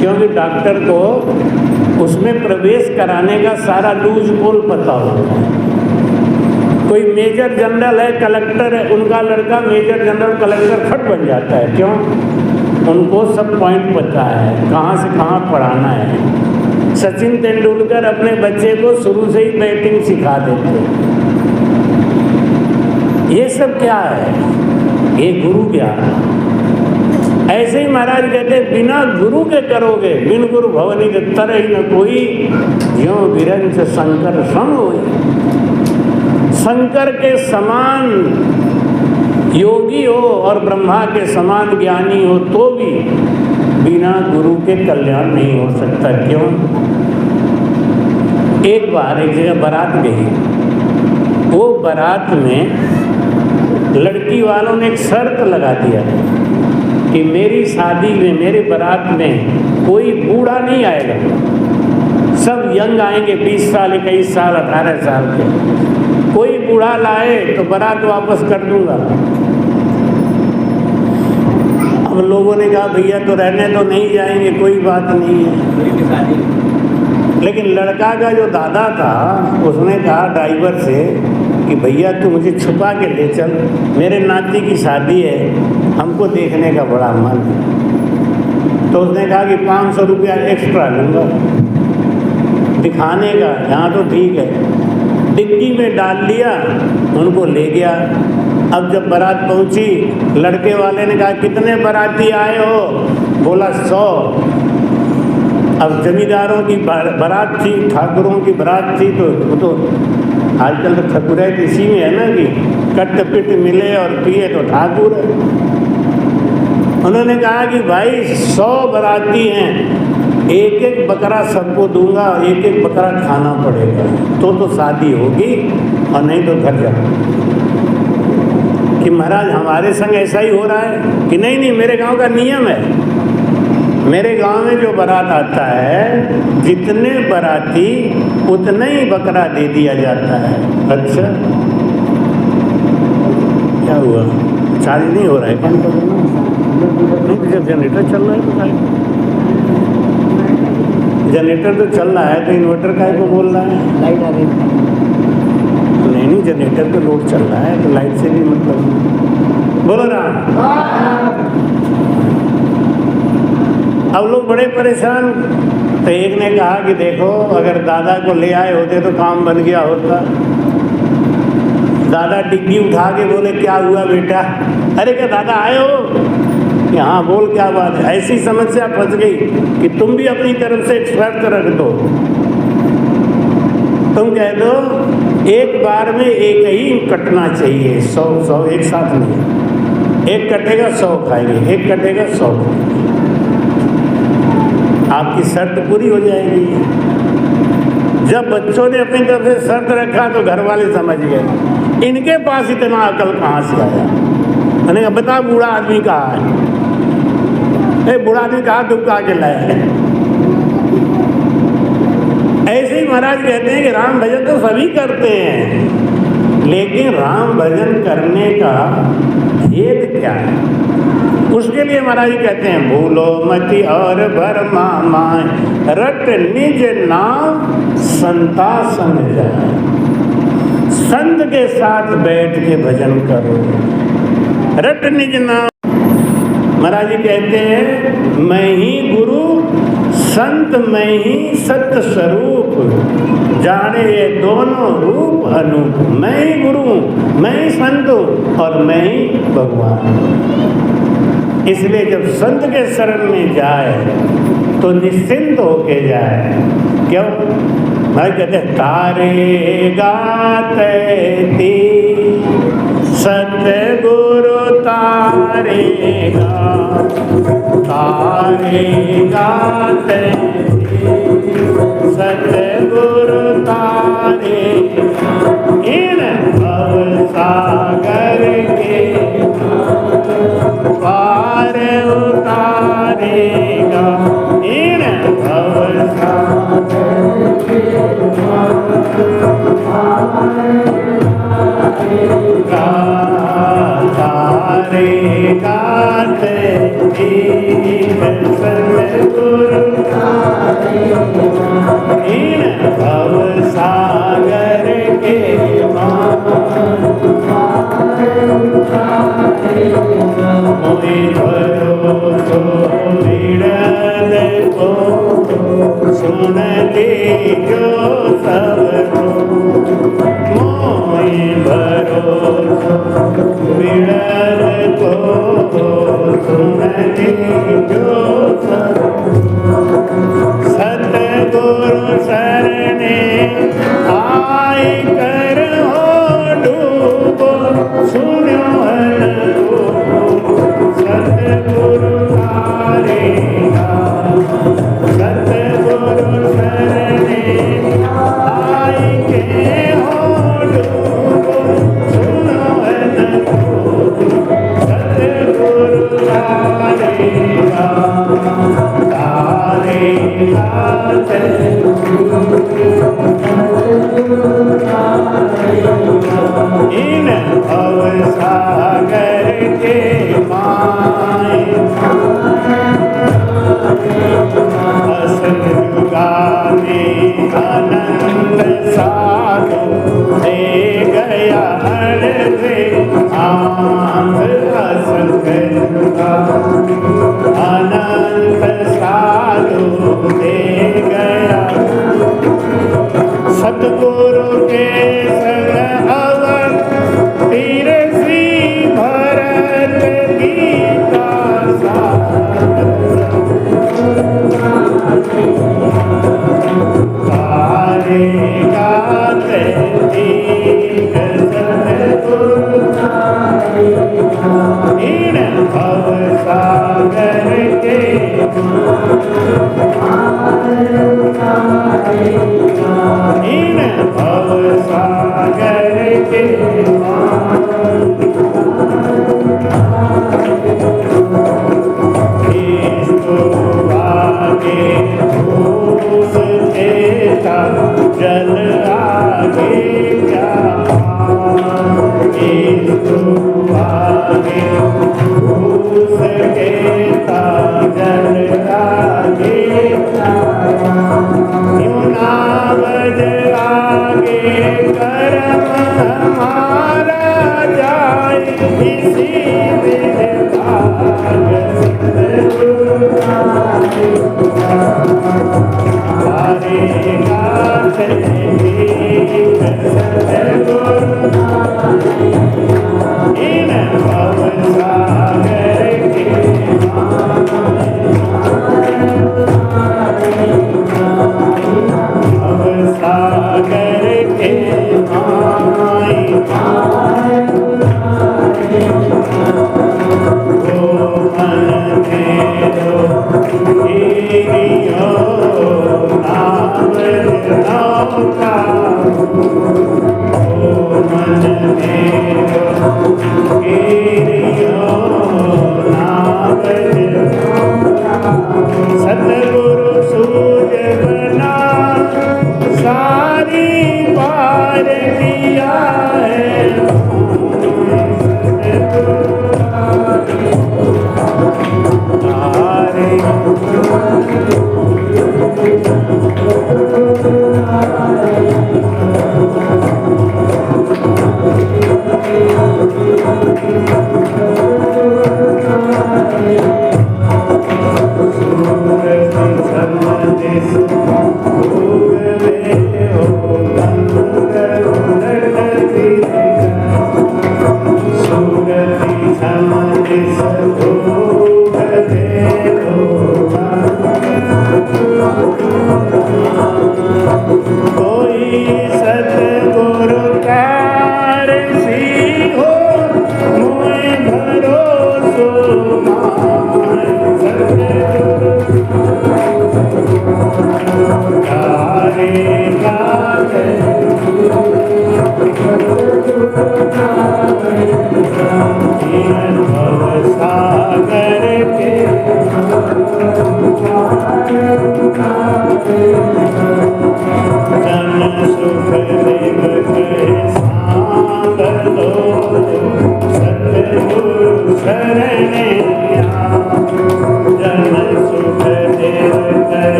क्योंकि डॉक्टर को उसमें प्रवेश कराने का सारा लूज पोल पता होता है। कोई मेजर जनरल है, कलेक्टर है, उनका लड़का मेजर जनरल कलेक्टर खट बन जाता है। क्यों? उनको सब पॉइंट पता है, कहाँ से कहाँ पढ़ाना है। सचिन तेंदुलकर अपने बच्चे को शुरू से ही बैटिंग सिखा देते। ये सब क्या है? ये गुरु ज्ञान। ऐसे ही महाराज कहते बिना गुरु के करोगे, बिन गुरु भवनी के तरह ही न कोई, ज्यों विरंच शंकर सम होई। शंकर के समान योगी हो और ब्रह्मा के समान ज्ञानी हो तो भी बिना गुरु के कल्याण नहीं हो सकता। क्यों? एक बार एक जगह बारात गई, वो बारात में लड़की वालों ने एक शर्त लगा दिया कि मेरी शादी में, मेरे बारात में कोई बूढ़ा नहीं आएगा, सब यंग आएंगे, 20 साल, 21 साल, 18 साल के। कोई बूढ़ा लाए तो बारात वापस कर दूंगा। अब लोगों ने कहा भैया तो रहने तो नहीं जाएंगे, कोई बात नहीं है। लेकिन लड़का का जो दादा था उसने कहा ड्राइवर से कि भैया तू मुझे छुपा के ले चल, मेरे नाती की शादी है, हमको देखने का बड़ा मन है। तो उसने कहा कि 500 रुपया एक्स्ट्रा लूँगा दिखाने का। यहाँ तो ठीक है। डिग्गी में डाल लिया, उनको ले गया। अब जब बारात पहुंची, लड़के वाले ने कहा कितने बाराती आए हो? बोला 100। अब जमींदारों की बारात थी, ठाकुरों की बारात थी, तो वो तो आजकल तो ठाकुरैत इसी में है ना कि कट पिट मिले और पिए तो ठाकुर है। उन्होंने कहा कि भाई 100 बाराती हैं, एक एक बकरा सबको दूंगा, एक एक बकरा खाना पड़ेगा, तो शादी होगी, और नहीं तो घर जाओ। कि महाराज हमारे संग ऐसा ही हो रहा है? कि नहीं नहीं, मेरे गांव का नियम है, मेरे गांव में जो बारात आता है जितने बाराती उतना ही बकरा दे दिया जाता है। अच्छा क्या हुआ? चार्ज नहीं हो रहा है क्या? नहीं, जब जनरेटर चल रहा है तो जनरेटर तो चल रहा है तो इन्वर्टर का को बोल रहा है? लाइट आ गई। नहीं, जनरेटर तो लोड चल रहा है तो लाइट से भी मतलब। बोलो राम। अब लोग बड़े परेशान। तो एक ने कहा कि देखो अगर दादा को ले आए होते तो काम बन गया होता। दादा डिग्गी उठा के बोले क्या हुआ बेटा? अरे क्या दादा आए हो? कि हाँ बोल क्या बात है? ऐसी समस्या फंस गई कि तुम भी अपनी तरफ से एक शर्त रख दो। तुम कह दो एक बार में एक ही कटना चाहिए, 100 एक साथ नहीं। एक कटेगा 100 खाएंगे, एक कटेगा 100 खाएंगे। आपकी शर्त पूरी हो जाएगी। जब बच्चों ने अपनी तरफ से शर्त रखा तो घर वाले समझ गए इनके पास इतना अकल कहाँ से आया। मैंने कहा बता बूढ़ा आदमी कहाँ है? बूढ़ा आदमी कहाँ दुबका के लाया है? ऐसे ही महाराज कहते हैं कि राम भजन तो सभी करते हैं, लेकिन राम भजन करने का भेद क्या है? उसके लिए महाराज कहते हैं भूलो मति और भरमा माय, रट निज नाम संता संग जाए। संत के साथ बैठ के भजन करो, रट निज नाम। महाराज कहते हैं मैं ही गुरु संत मैं ही सत्य स्वरूप, जाने ये दोनों रूप अनूप। मैं ही गुरु, मैं ही संत और मैं ही भगवान। इसलिए जब संत के शरण में जाए तो निश्चिंत होके जाए। क्यों? भाई कहते तारे गाते थी सतगुरु तारेगा, तारे गाते सतगुरु तारे इन भव सागर के पार उतारेगा, इन भव सागर के तारे गाते सतगुरु इन भव सागर के इन भव सागर के माए असल जुगाने आनंद साधु दे गया हर से आंध असल जुगा अनंत साधु दे गया सतगुरु के संग अवर तीर श्री भरत गीता सारे गाते ठीक सतगुरु इन भव सागर के इन भव सागर के आगे भूस देता जल आगे क्या आगे भूस देता जल आगे नावज आगे कर्म हमारा जाए इसी सारे गाते इन भव सागर के भव सागर के माई गो मन मेरो गिरियो नाम नौका गो मन मेरो गिरियो नाम सतगुरु सूझ बना सारी पार दिया है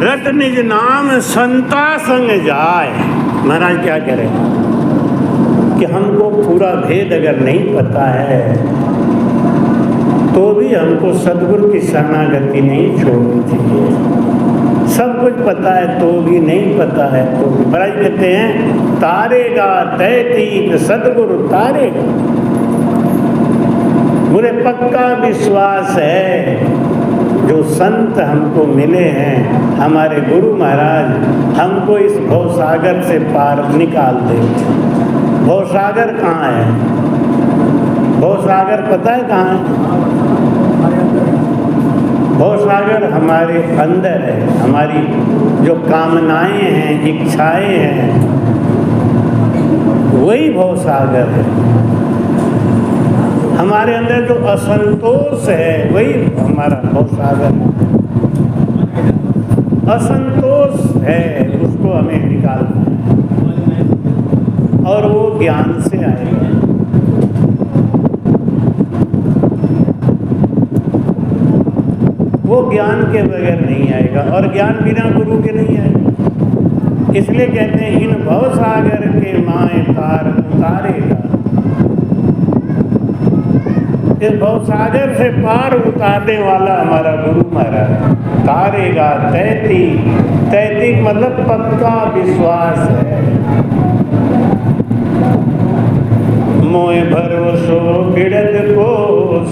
रट निज नाम संता संग जाए। महाराज क्या कह रहे हैं? कि हमको पूरा भेद अगर नहीं पता है तो भी हमको सद्गुरु की शरणागति नहीं छोड़नी चाहिए। सब कुछ पता है तो भी नहीं पता है तो भी बड़ा कहते हैं तारेगा तैतीक सद्गुरु तारेगा। मुझे पक्का विश्वास है जो संत हमको मिले हैं हमारे गुरु महाराज हमको इस भवसागर से पार निकाल देंगे। भवसागर कहाँ है? भवसागर पता है कहाँ है? भवसागर हमारे अंदर है। हमारी जो कामनाएं हैं इच्छाएं हैं वही भवसागर है। हमारे अंदर जो असंतोष है वही हमारा भवसागर है। असंतोष है उसको हमें निकालना है और वो ज्ञान से आएगा। वो ज्ञान के बगैर नहीं आएगा और ज्ञान बिना गुरु के नहीं आएगा। इसलिए कहते हैं इन भवसागर के माए पार उतारेगा। इस भवसागर से पार उतारने वाला हमारा गुरु महाराज तारेगा। तैतीक मतलब पक्का विश्वास है। मोए भरोसो बिड़द को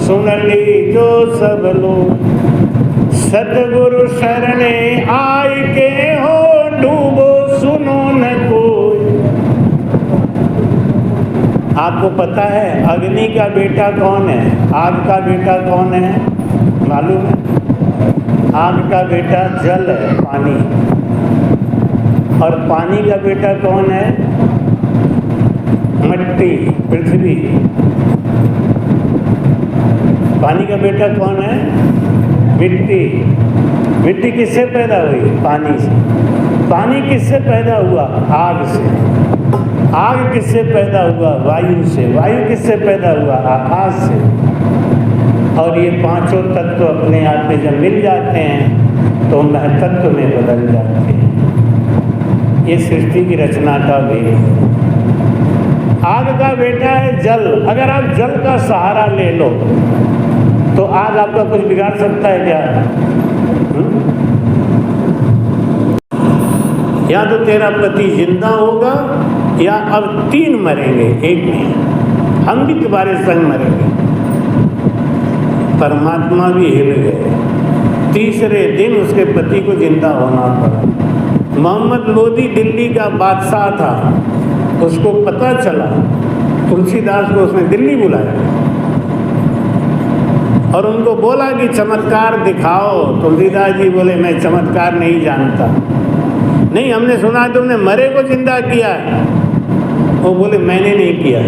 सुन ली जो सब लोग सतगुरु शरणे आई के हो डूबो सुनो न कोई। आपको पता है अग्नि का बेटा कौन है? आग का बेटा कौन है मालूम है? आग का बेटा जल है, पानी। और पानी का बेटा कौन है? मिट्टी, पृथ्वी। पानी का बेटा कौन है? मिट्टी। मिट्टी किससे पैदा हुई? पानी से। पानी किससे पैदा हुआ? आग से। आग किससे पैदा हुआ? वायु से। वायु किससे पैदा हुआ? आकाश से। और ये पांचों तत्व अपने आप में जब मिल जाते हैं तो महतत्व में बदल जाते हैं। ये सृष्टि की रचना का भेद है। आग का बेटा है जल। अगर आप जल का सहारा ले लो तो आग आपका कुछ बिगाड़ सकता है क्या? या तो तेरा पति जिंदा होगा या अब 3 मरेंगे, एक नहीं। हम भी तुम्हारे संग मरेंगे। परमात्मा भी हिल गए। तीसरे दिन उसके पति को जिंदा होना पड़ा। मोहम्मद लोदी दिल्ली का बादशाह था। उसको पता चला, तुलसीदास को उसने दिल्ली बुलाया और उनको बोला कि चमत्कार दिखाओ। तुलसीदास जी बोले मैं चमत्कार नहीं जानता। नहीं, हमने सुना तुमने मरे को जिंदा किया है। वो बोले मैंने नहीं किया,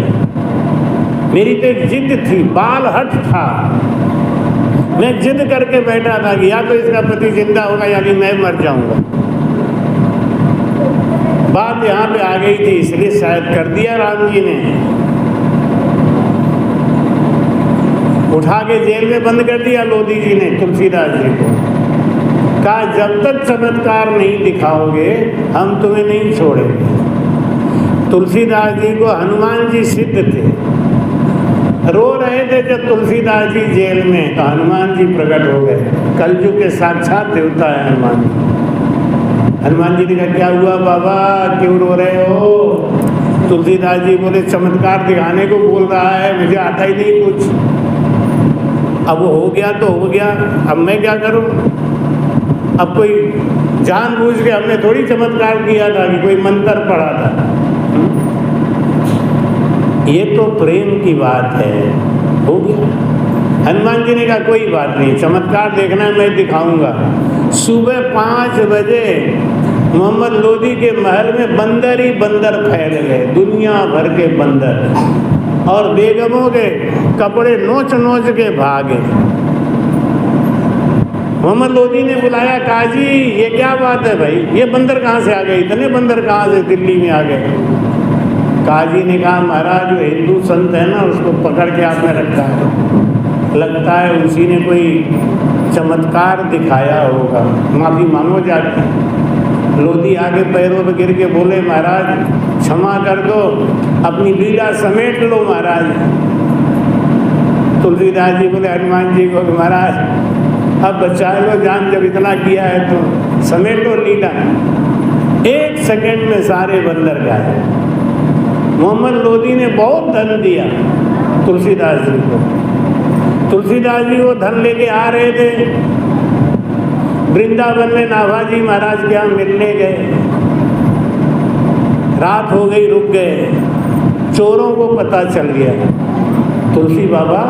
मेरी तो एक जिद थी, बाल हट था। मैं जिद करके बैठा था कि या तो इसका पति जिंदा होगा या कि मैं मर जाऊंगा। बात यहाँ पे आ गई थी इसलिए शायद कर दिया राम जी ने। उठा के जेल में बंद कर दिया लोधी जी ने तुलसीदास जी को। कहा जब तक चमत्कार नहीं दिखाओगे हम तुम्हें नहीं छोड़ेंगे। तुलसीदास जी को हनुमान जी सिद्ध थे। रो रहे थे जब तुलसीदास जी जेल में तो हनुमान जी प्रकट हो गए। कलयुग के साक्षात देवता है हनुमान जी। हनुमान जी ने कहा क्या हुआ बाबा, क्यों रो रहे हो? तुलसीदास जी बोले चमत्कार दिखाने को बोल रहा है, मुझे आता ही नहीं कुछ। अब वो हो गया तो हो गया, अब मैं क्या करूं? अब कोई जानबूझ के हमने थोड़ी चमत्कार किया था कि कोई मंत्र पढ़ा था। ये तो प्रेम की बात है, हो गया। हनुमान जी ने कहा कोई बात नहीं, चमत्कार देखना है मैं दिखाऊंगा। सुबह 5 बजे मोहम्मद लोदी के महल में बंदर ही बंदर फैल गए, दुनिया भर के बंदर, और बेगमों के कपड़े नोच नोच के भागे। मोहम्मद लोदी ने बुलाया, काजी ये क्या बात है भाई, ये बंदर कहाँ से आ गए? इतने बंदर कहाँ से दिल्ली में आ गए? काजी ने कहा महाराज जो हिंदू संत है ना उसको पकड़ के आपने रखा है, लगता है उसी ने कोई चमत्कार दिखाया होगा, माफ़ी मांगो जाके। लोधी आगे पैरों पे गिर के बोले, महाराज क्षमा कर दो, अपनी लीला समेट लो महाराज। तुलसीदास जी बोले हनुमान जी को, महाराज अब बचा लो जान, जब इतना किया है तो समेटो लीला। 1 सेकंड में सारे बंदर गायब। मोहम्मद लोधी ने बहुत धन दिया तुलसीदास जी को। तुलसीदास जी वो धन लेके आ रहे थे, वृंदावन में नाभाजी महाराज के यहाँ मिलने गए। रात हो गई, रुक गए। चोरों को पता चल गया तुलसी बाबा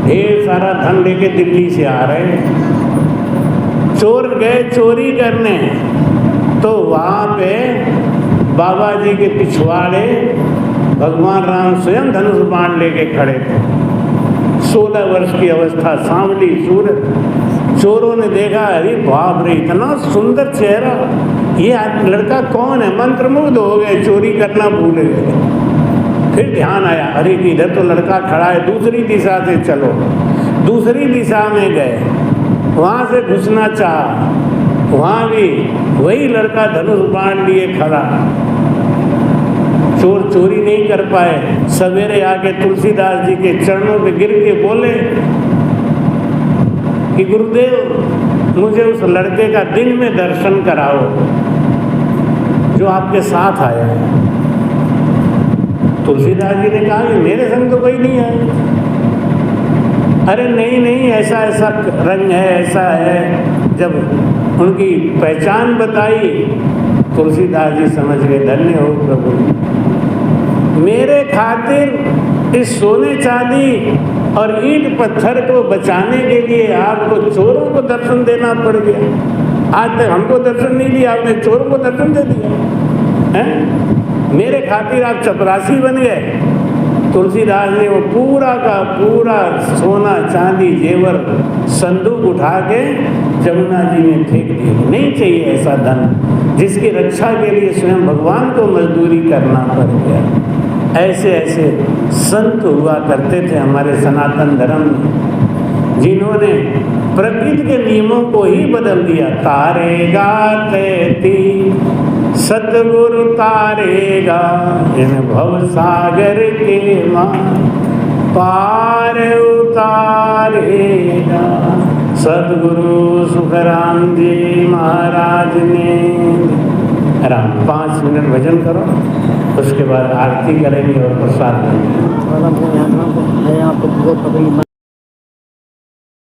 ढेर सारा धन लेके दिल्ली से आ रहे हैं। चोर गए चोरी करने, तो वहाँ पे बाबा जी के पिछवाड़े भगवान राम स्वयं धनुष बाण लेके खड़े थे। 16 वर्ष की अवस्था, सांवली सूरत। चोरों ने देखा, अरे बाप रे इतना सुंदर चेहरा, ये लड़का कौन है? मंत्रमुग्ध हो गए, चोरी करना भूल गए। फिर ध्यान आया, अरे इधर तो लड़का खड़ा है, दूसरी दिशा से चलो। दूसरी दिशा में गए, वहाँ से घुसना चाहा, वहाँ भी वही लड़का धनुष बाण लिए खड़ा। चोर चोरी नहीं कर पाए। सवेरे आके तुलसीदास जी के चरणों पे गिर के बोले कि गुरुदेव मुझे उस लड़के का दिन में दर्शन कराओ जो आपके साथ आया है। तुलसीदास जी ने कहा कि मेरे संग तो कोई नहीं आया। अरे नहीं नहीं, ऐसा ऐसा रंग है, ऐसा है। जब उनकी पहचान बताई, तुलसीदास जी समझ गए, धन्य हो प्रभु, मेरे खातिर इस सोने चांदी और ईंट पत्थर को बचाने के लिए आपको चोरों को दर्शन देना पड़ गया। आज तक हमको दर्शन नहीं दिया, आपने चोरों को दर्शन दे दिया है। मेरे खातिर आप चपरासी बन गए। तुलसीदास ने वो पूरा का पूरा सोना चांदी जेवर संदूक उठा के जमुना जी में फेंक दिया। नहीं चाहिए ऐसा धन जिसकी रक्षा के लिए स्वयं भगवान को मजदूरी करना पड़ गया। ऐसे ऐसे संत हुआ करते थे हमारे सनातन धर्म में, जिन्होंने प्रकृति के नियमों को ही बदल दिया। तारेगा कहती सतगुरु तारेगा, इन भव सागर के मां पार उतारेगा। सतगुरु सुखराम जी महाराज ने। राम 5 मिनट भजन करो, उसके बाद आरती करेंगे और प्रसाद देंगे।